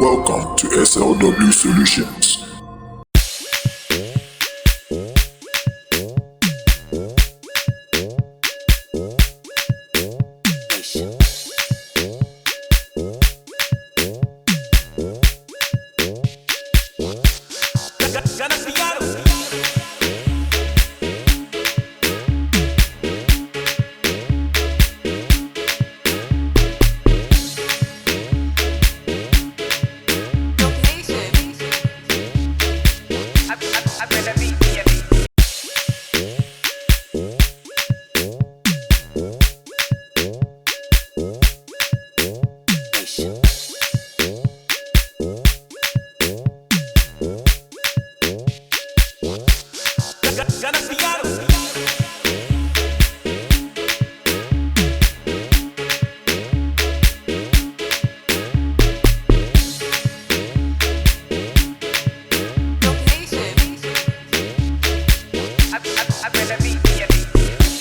Welcome to SLW Solutions.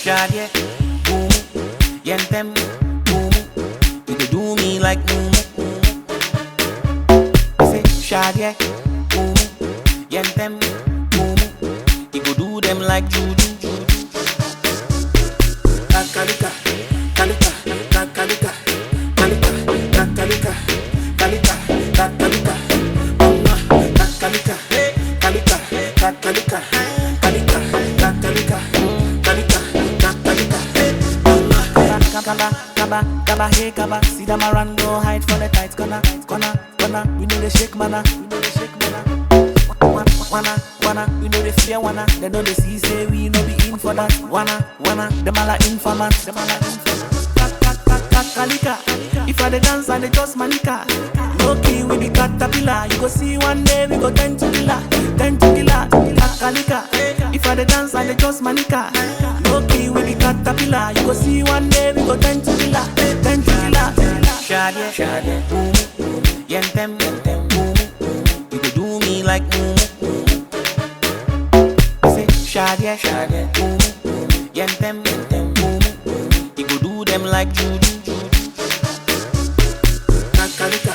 Shadye, boom, yentem, boom. You dey do me like boom. Say Shadye, boom, yentem, boom. You go do them like juju. Kakalika, kalika, kakalika, kalika, kakalika, kalika, kakalika, mama, kakalika, kalika, kakalika, kalika, kakalika. Kaba, hey kaba, see them around, no hide for the tight corner. We know the shake mana, Wanna, we know the fear wanna. They know the see say we no be in for that. Wanna, them all are informant. Kalika, if I the dance and the just manica. Low key with the caterpillar, you go see one day we go 10 to killer. Kalika, if I the dance and the just manica. Low key with the caterpillar, you go see one day we go 10 to killer. Shadye, boom, yentem, boom. You go do me like boom. Say Shadye, boom, yentem, boom. You go do them like juju. Kalika,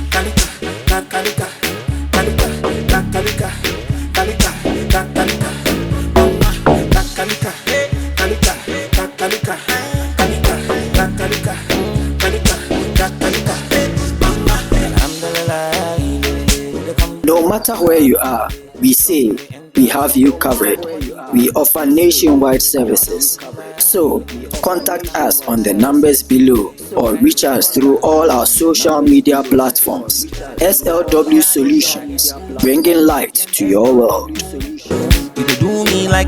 kalika, kalika, kalika, kalika, kalika, kalika, mama, kalika, kalika, kalika, kalika, kalika, kalika, kalika, mama. No matter where you are, we say we have you covered. We offer nationwide services. So, contact us on the numbers below or reach us through all our social media platforms. SLW Solutions, bringing light to your world. You do me like